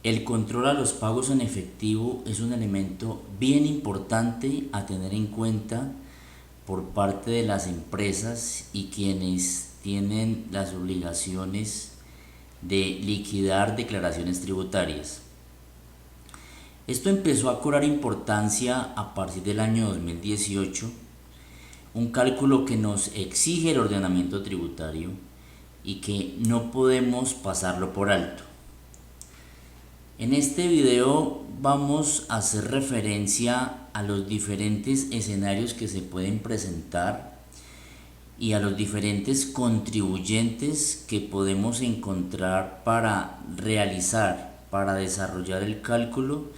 El control a los pagos en efectivo es un elemento bien importante a tener en cuenta por parte de las empresas y quienes tienen las obligaciones de liquidar declaraciones tributarias. Esto empezó a cobrar importancia a partir del año 2018, un cálculo que nos exige el ordenamiento tributario y que no podemos pasarlo por alto. En este video vamos a hacer referencia a los diferentes escenarios que se pueden presentar y a los diferentes contribuyentes que podemos encontrar para desarrollar el cálculo,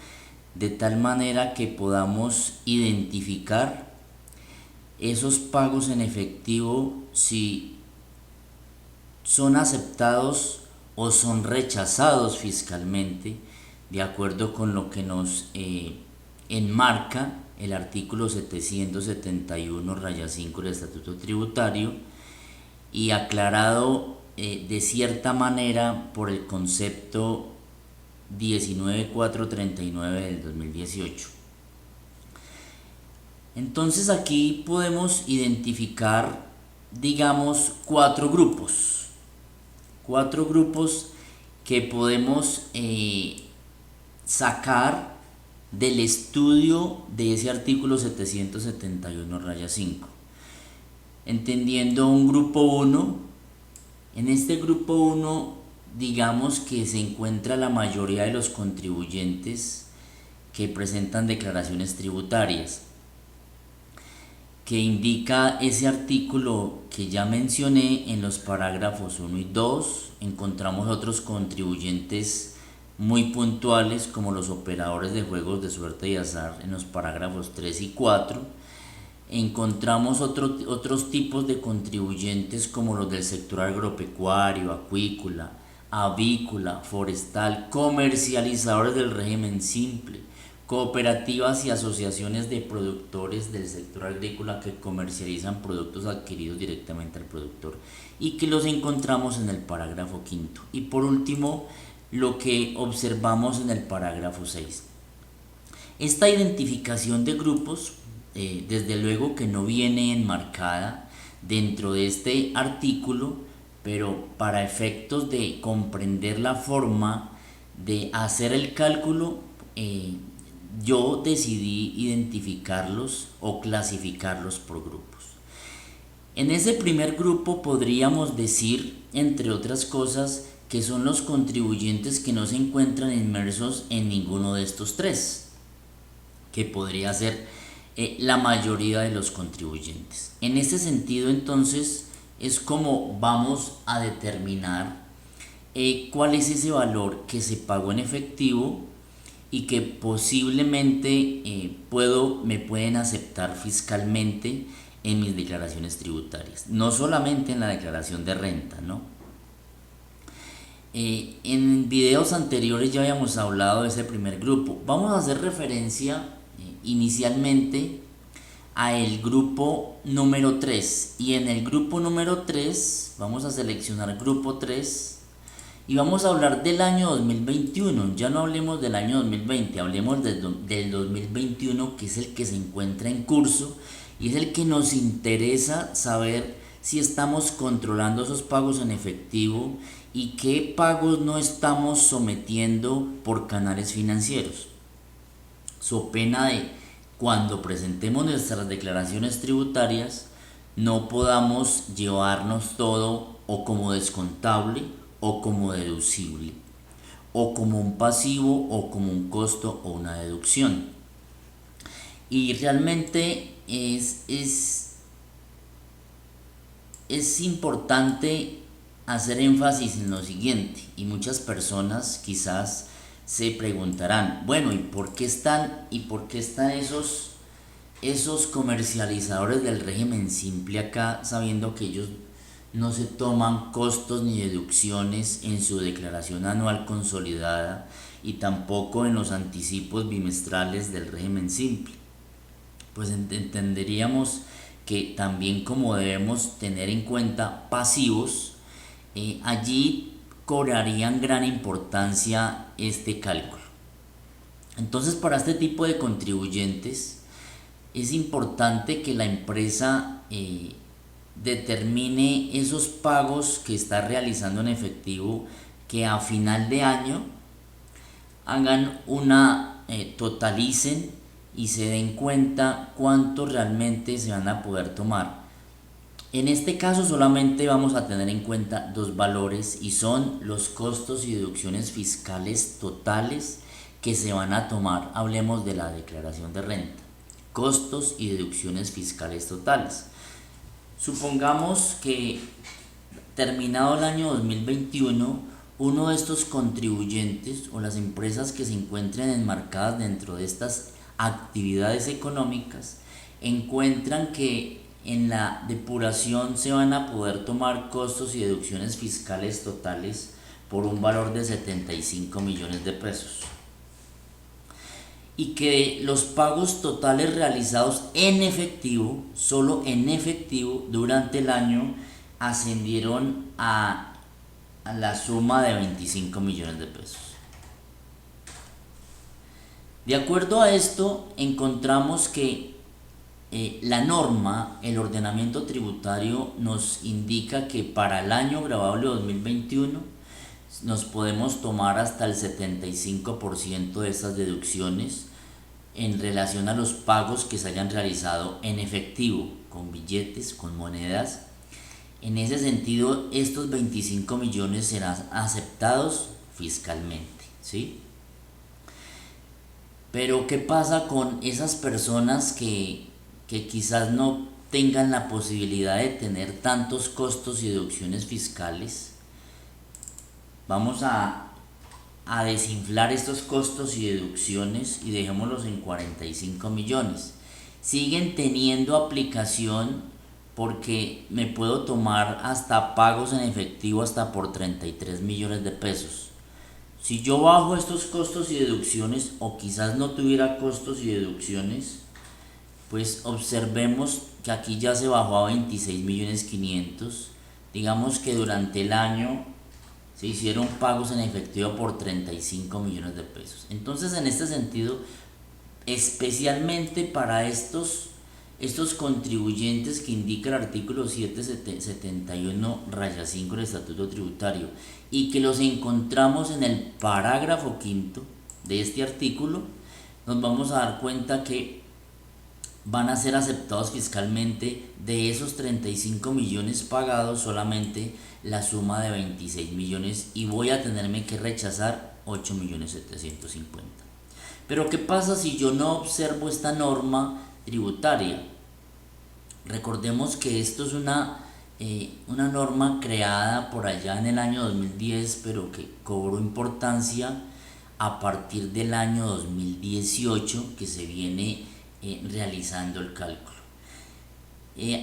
de tal manera que podamos identificar esos pagos en efectivo, si son aceptados o son rechazados fiscalmente, de acuerdo con lo que nos enmarca el artículo 771-5 del Estatuto Tributario, y aclarado de cierta manera por el concepto 19439 del 2018. Entonces aquí podemos identificar, digamos, cuatro grupos que podemos sacar del estudio de ese artículo 771-5. Entendiendo un grupo 1, en este grupo 1 digamos que se encuentra la mayoría de los contribuyentes que presentan declaraciones tributarias, que indica ese artículo que ya mencioné. En los parágrafos 1 y 2 encontramos otros contribuyentes muy puntuales, como los operadores de juegos de suerte y azar en los parágrafos 3 y 4. Encontramos otros tipos de contribuyentes, como los del sector agropecuario, acuícola, avícola, forestal, comercializadores del régimen simple, cooperativas y asociaciones de productores del sector agrícola que comercializan productos adquiridos directamente al productor, y que los encontramos en el parágrafo 5. Y por último, lo que observamos en el parágrafo 6. Esta identificación de grupos, desde luego que no viene enmarcada dentro de este artículo, pero para efectos de comprender la forma de hacer el cálculo, yo decidí identificarlos o clasificarlos por grupos. En ese primer grupo podríamos decir, entre otras cosas, que son los contribuyentes que no se encuentran inmersos en ninguno de estos tres, que podría ser la mayoría de los contribuyentes. En este sentido, entonces, es como vamos a determinar cuál es ese valor que se pagó en efectivo y que posiblemente me pueden aceptar fiscalmente en mis declaraciones tributarias, no solamente en la declaración de renta, ¿no? En videos anteriores ya habíamos hablado de ese primer grupo. Vamos a hacer referencia inicialmente a el grupo número 3, y en el grupo número 3 vamos a seleccionar grupo 3 y vamos a hablar del año 2021. Ya no hablemos del año 2020, hablemos del 2021, que es el que se encuentra en curso y es el que nos interesa saber si estamos controlando esos pagos en efectivo y qué pagos no estamos sometiendo por canales financieros, so pena de cuando presentemos nuestras declaraciones tributarias no podamos llevarnos todo o como descontable o como deducible, o como un pasivo o como un costo o una deducción. Y realmente es importante hacer énfasis en lo siguiente, y muchas personas quizás se preguntarán, bueno, ¿y por qué están esos comercializadores del régimen simple acá, sabiendo que ellos no se toman costos ni deducciones en su declaración anual consolidada y tampoco en los anticipos bimestrales del régimen simple? Pues entenderíamos que también, como debemos tener en cuenta pasivos, allí cobrarían gran importancia este cálculo. Entonces, para este tipo de contribuyentes es importante que la empresa determine esos pagos que está realizando en efectivo, que a final de año hagan totalicen y se den cuenta cuánto realmente se van a poder tomar. En este caso solamente vamos a tener en cuenta dos valores, y son los costos y deducciones fiscales totales que se van a tomar. Hablemos de la declaración de renta. Costos y deducciones fiscales totales. Supongamos que terminado el año 2021, uno de estos contribuyentes o las empresas que se encuentren enmarcadas dentro de estas actividades económicas encuentran que en la depuración se van a poder tomar costos y deducciones fiscales totales por un valor de 75 millones de pesos, y que los pagos totales realizados en efectivo, solo en efectivo, durante el año ascendieron a la suma de 25 millones de pesos. De acuerdo a esto, encontramos que la norma, el ordenamiento tributario, nos indica que para el año grabable 2021 nos podemos tomar hasta el 75% de estas deducciones en relación a los pagos que se hayan realizado en efectivo, con billetes, con monedas. En ese sentido, estos 25 millones serán aceptados fiscalmente, ¿sí? Pero ¿qué pasa con esas personas que quizás no tengan la posibilidad de tener tantos costos y deducciones fiscales? Vamos a desinflar estos costos y deducciones y dejémoslos en 45 millones. Siguen teniendo aplicación porque me puedo tomar hasta pagos en efectivo hasta por 33 millones de pesos. Si yo bajo estos costos y deducciones, o quizás no tuviera costos y deducciones, pues observemos que aquí ya se bajó a 26 millones 500. Digamos que durante el año se hicieron pagos en efectivo por 35 millones de pesos. Entonces, en este sentido, especialmente para estos contribuyentes que indica el artículo 771-5 del Estatuto Tributario, y que los encontramos en el parágrafo quinto de este artículo, nos vamos a dar cuenta que van a ser aceptados fiscalmente de esos 35 millones pagados solamente la suma de 26 millones, y voy a tenerme que rechazar 8 millones 750. Pero ¿qué pasa si yo no observo esta norma tributaria? Recordemos que esto es una norma creada por allá en el año 2010, pero que cobró importancia a partir del año 2018, que se viene realizando el cálculo.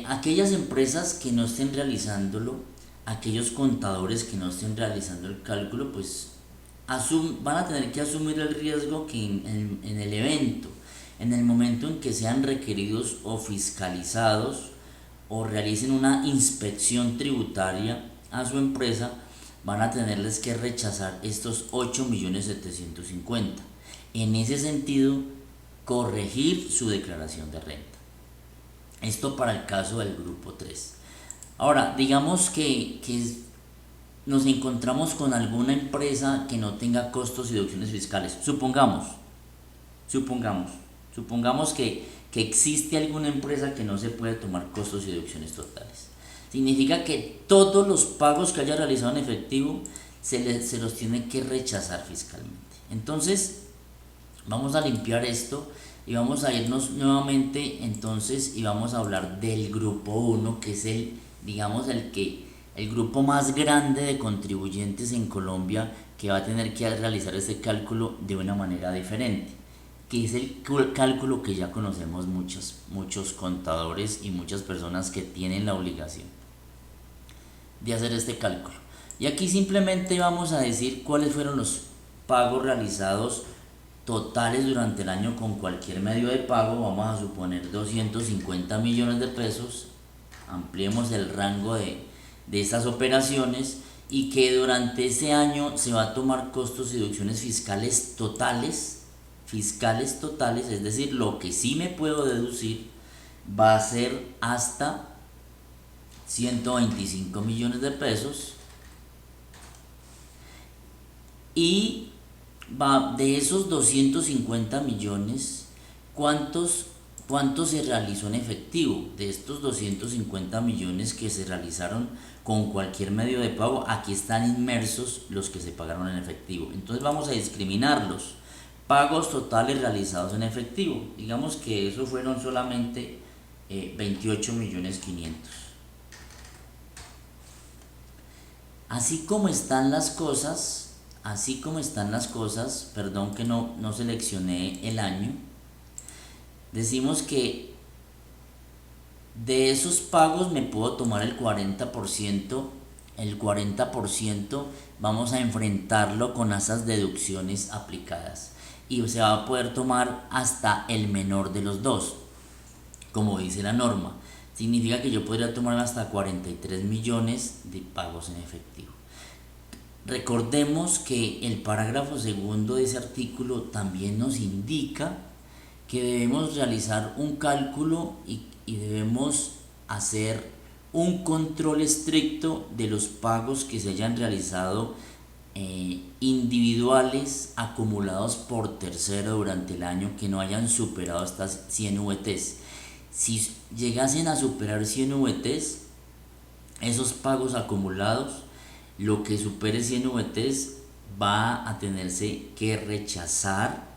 Aquellas empresas que no estén realizándolo, aquellos contadores que no estén realizando el cálculo, pues van a tener que asumir el riesgo que en el evento, en el momento en que sean requeridos o fiscalizados o realicen una inspección tributaria a su empresa, van a tenerles que rechazar estos 8 millones 750. En ese sentido, corregir su declaración de renta. Esto para el caso del grupo 3. Ahora, digamos que nos encontramos con alguna empresa que no tenga costos y deducciones fiscales. Supongamos que existe alguna empresa que no se puede tomar costos y deducciones totales. Significa que todos los pagos que haya realizado en efectivo se los tiene que rechazar fiscalmente. Entonces, vamos a limpiar esto y vamos a irnos nuevamente entonces y vamos a hablar del grupo 1, que es el grupo más grande de contribuyentes en Colombia, que va a tener que realizar este cálculo de una manera diferente, que es el cálculo que ya conocemos muchos contadores y muchas personas que tienen la obligación de hacer este cálculo. Y aquí simplemente vamos a decir cuáles fueron los pagos realizados totales durante el año con cualquier medio de pago. Vamos a suponer 250 millones de pesos. Ampliemos el rango de estas operaciones y que durante ese año se va a tomar costos y deducciones fiscales totales, es decir, lo que sí me puedo deducir va a ser hasta 125 millones de pesos, y de esos 250 millones, ¿cuánto se realizó en efectivo? De estos 250 millones que se realizaron con cualquier medio de pago, aquí están inmersos los que se pagaron en efectivo. Entonces vamos a discriminarlos. Pagos totales realizados en efectivo. Digamos que eso fueron solamente 28 millones 500. Así como están las cosas, perdón que no seleccioné el año, decimos que de esos pagos me puedo tomar el 40%, vamos a enfrentarlo con esas deducciones aplicadas y se va a poder tomar hasta el menor de los dos, como dice la norma. Significa que yo podría tomar hasta 43 millones de pagos en efectivo. Recordemos que el parágrafo segundo de ese artículo también nos indica que debemos realizar un cálculo y debemos hacer un control estricto de los pagos que se hayan realizado individuales acumulados por tercero durante el año, que no hayan superado estas 100 VTs. Si llegasen a superar 100 VTs, esos pagos acumulados, lo que supere 100 VTs va a tenerse que rechazar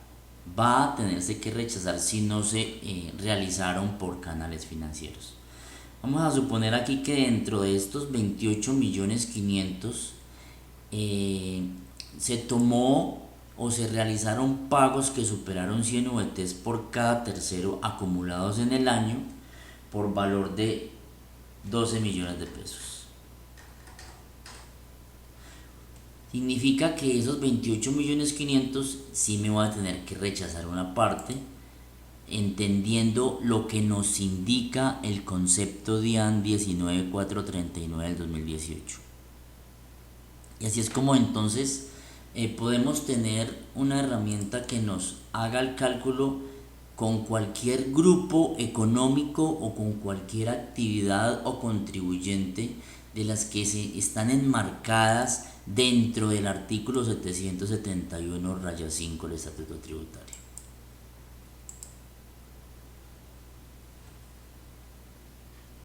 si no se realizaron por canales financieros. Vamos a suponer aquí que dentro de estos 28 millones 500 se tomó o se realizaron pagos que superaron 100 VTs por cada tercero acumulados en el año por valor de 12 millones de pesos. Significa que esos 28 millones 500 sí me voy a tener que rechazar una parte, entendiendo lo que nos indica el concepto DIAN 19439 del 2018. Y así es como entonces podemos tener una herramienta que nos haga el cálculo con cualquier grupo económico o con cualquier actividad o contribuyente de las que se están enmarcadas dentro del artículo 771-5 del Estatuto Tributario.